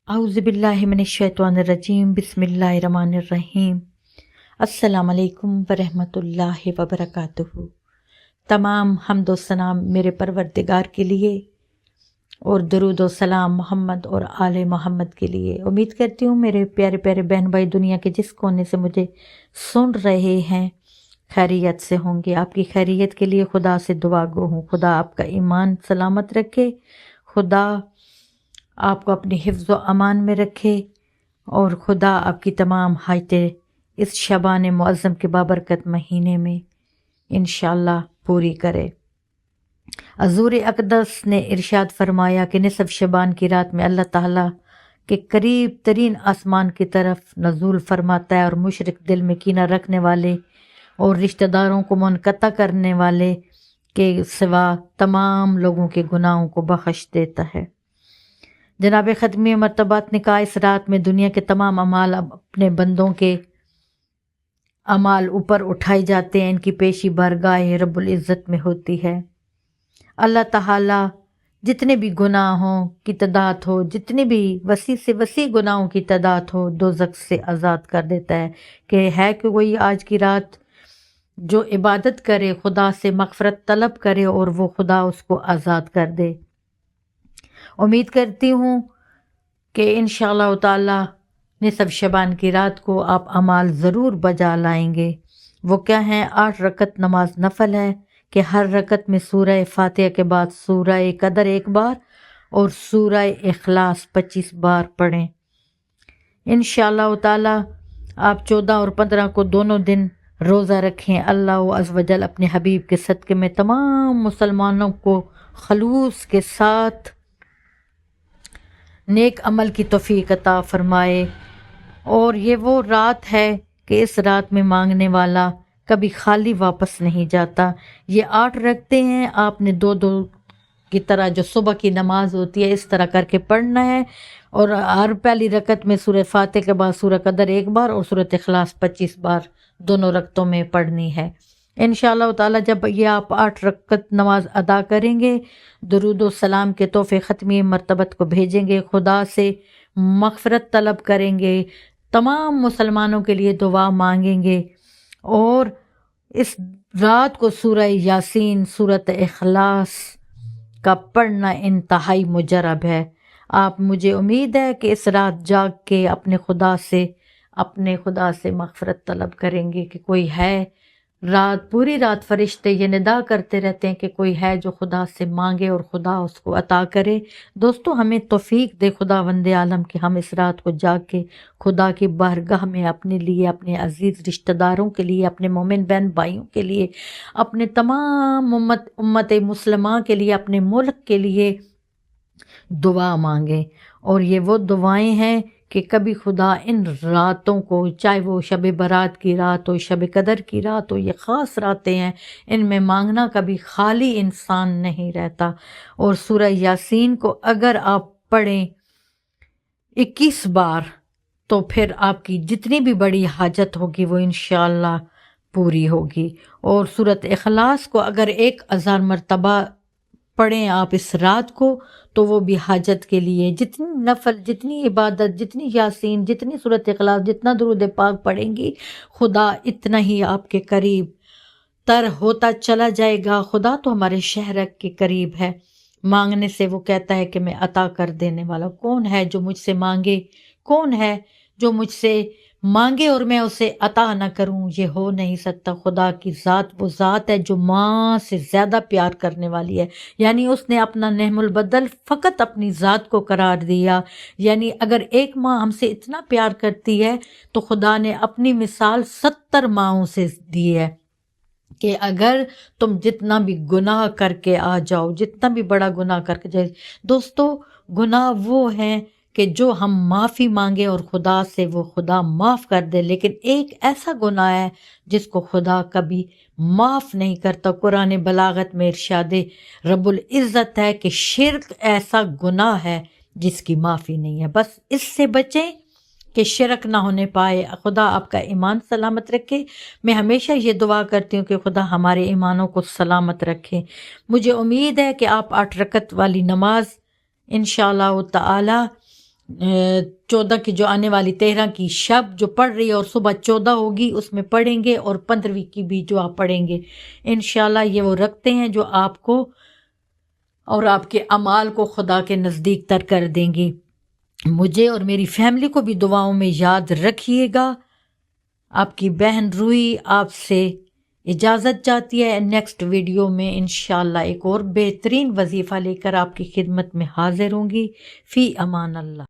اعوذ باللہ من الشیطان الرجیم بسم اللہ الرحمن الرحیم السلام علیکم ورحمۃ اللہ وبرکاتہ۔ تمام حمد و ثنا میرے پروردگار کے لیے اور درود و سلام محمد اور آل محمد کے لیے۔ امید کرتی ہوں میرے پیارے پیارے بہن بھائی دنیا کے جس کونے سے مجھے سن رہے ہیں خیریت سے ہوں گے۔ آپ کی خیریت کے لیے خدا سے دعا گو ہوں۔ خدا آپ کا ایمان سلامت رکھے، خدا آپ کو اپنی حفظ و امان میں رکھے اور خدا آپ کی تمام حاجتیں اس شبان معظم کے بابرکت مہینے میں انشاءاللہ پوری کرے۔ حضور اقدس نے ارشاد فرمایا کہ نصف شبان کی رات میں اللہ تعالیٰ کے قریب ترین آسمان کی طرف نزول فرماتا ہے اور مشرک دل میں کینہ رکھنے والے اور رشتہ داروں کو منقطع کرنے والے کے سوا تمام لوگوں کے گناہوں کو بخش دیتا ہے۔ جناب ختمی مرتبات نے کہا اس رات میں دنیا کے تمام اعمال اپنے بندوں کے اعمال اوپر اٹھائے جاتے ہیں، ان کی پیشی بارگاہ رب العزت میں ہوتی ہے۔ اللہ تعالیٰ جتنے بھی گناہوں کی تعداد ہو، جتنے بھی وسیع سے وسیع گناہوں کی تعداد ہو، دوزخ سے آزاد کر دیتا ہے کہ کوئی آج کی رات جو عبادت کرے، خدا سے مغفرت طلب کرے اور وہ خدا اس کو آزاد کر دے۔ امید کرتی ہوں کہ انشاءاللہ تعالی نصف شبان کی رات کو آپ اعمال ضرور بجا لائیں گے۔ وہ کیا ہیں؟ 8 رکعت نماز نفل ہے کہ ہر رکعت میں سورہ فاتحہ کے بعد سورہ قدر 1 بار اور سورہ اخلاص 25 بار پڑھیں۔ انشاءاللہ تعالی آپ 14 اور 15 کو دونوں دن روزہ رکھیں۔ اللہ عز و جل اپنے حبیب کے صدقے میں تمام مسلمانوں کو خلوص کے ساتھ نیک عمل کی توفیق عطا فرمائے۔ اور یہ وہ رات ہے کہ اس رات میں مانگنے والا کبھی خالی واپس نہیں جاتا۔ یہ 8 رکعتیں ہیں، آپ نے 2 کی طرح جو صبح کی نماز ہوتی ہے اس طرح کر کے پڑھنا ہے، اور ہر پہلی رکعت میں سورہ فاتحہ کے بعد سورہ قدر 1 بار اور سورہ اخلاص 25 بار دونوں رکعتوں میں پڑھنی ہے۔ انشاءاللہ تعالی جب یہ آپ 8 رکعت نماز ادا کریں گے، درود و سلام کے تحفے ختمی مرتبت کو بھیجیں گے، خدا سے مغفرت طلب کریں گے، تمام مسلمانوں کے لیے دعا مانگیں گے، اور اس رات کو سورہ یاسین، سورۃ اخلاص کا پڑھنا انتہائی مجرب ہے۔ آپ مجھے امید ہے کہ اس رات جاگ کے اپنے خدا سے مغفرت طلب کریں گے کہ کوئی ہے۔ پوری رات فرشتے یہ ندا کرتے رہتے ہیں کہ کوئی ہے جو خدا سے مانگے اور خدا اس کو عطا کرے۔ دوستو ہمیں توفیق دے خداوند عالم کہ ہم اس رات کو جاگ کے خدا کی بارگاہ میں اپنے لیے، اپنے عزیز رشتہ داروں کے لیے، اپنے مومن بہن بھائیوں کے لیے، اپنے تمام امت مسلمہ کے لیے، اپنے ملک کے لیے دعا مانگیں۔ اور یہ وہ دعائیں ہیں کہ کبھی خدا ان راتوں کو، چاہے وہ شب برات کی رات ہو، شب قدر کی رات ہو، یہ خاص راتیں ہیں، ان میں مانگنا کبھی خالی انسان نہیں رہتا۔ اور سورہ یاسین کو اگر آپ پڑھیں 21 بار تو پھر آپ کی جتنی بھی بڑی حاجت ہوگی وہ انشاءاللہ پوری ہوگی۔ اور سورۃ اخلاص کو اگر 1000 مرتبہ پڑھیں آپ اس رات کو تو وہ بھی حاجت کے لیے، جتنی نفل، جتنی عبادت، جتنی یاسین، جتنی سورۃ اخلاص، جتنا درود پاک پڑھیں گی، خدا اتنا ہی آپ کے قریب تر ہوتا چلا جائے گا۔ خدا تو ہمارے شہرک کے قریب ہے، مانگنے سے وہ کہتا ہے کہ میں عطا کر دینے والا۔ کون ہے جو مجھ سے مانگے؟ کون ہے جو مجھ سے مانگے اور میں اسے عطا نہ کروں؟ یہ ہو نہیں سکتا۔ خدا کی ذات وہ ذات ہے جو ماں سے زیادہ پیار کرنے والی ہے، یعنی اس نے اپنا نعم البدل فقط اپنی ذات کو قرار دیا۔ یعنی اگر ایک ماں ہم سے اتنا پیار کرتی ہے تو خدا نے اپنی مثال 70 ماؤں سے دی ہے کہ اگر تم جتنا بھی گناہ کر کے آ جاؤ، جتنا بھی بڑا گناہ کر کے جائے، دوستو گناہ وہ ہیں کہ جو ہم معافی مانگے اور خدا سے وہ خدا معاف کر دے، لیکن ایک ایسا گناہ ہے جس کو خدا کبھی معاف نہیں کرتا۔ قرآن بلاغت میں ارشاد رب العزت ہے کہ شرک ایسا گناہ ہے جس کی معافی نہیں ہے۔ بس اس سے بچیں کہ شرک نہ ہونے پائے۔ خدا آپ کا ایمان سلامت رکھے۔ میں ہمیشہ یہ دعا کرتی ہوں کہ خدا ہمارے ایمانوں کو سلامت رکھے۔ مجھے امید ہے کہ آپ 8 رکعت والی نماز انشاءاللہ تعالی 14 کی جو آنے والی 13 کی شب جو پڑھ رہی ہے اور صبح 14 ہوگی اس میں پڑھیں گے، اور 15ویں کی بھی جو آپ پڑھیں گے انشاءاللہ یہ وہ رکھتے ہیں جو آپ کو اور آپ کے اعمال کو خدا کے نزدیک تر کر دیں گی۔ مجھے اور میری فیملی کو بھی دعاؤں میں یاد رکھیے گا۔ آپ کی بہن روحی آپ سے اجازت چاہتی ہے، نیکسٹ ویڈیو میں انشاءاللہ ایک اور بہترین وظیفہ لے کر آپ کی خدمت میں حاضر ہوں گی۔ فی امان اللہ۔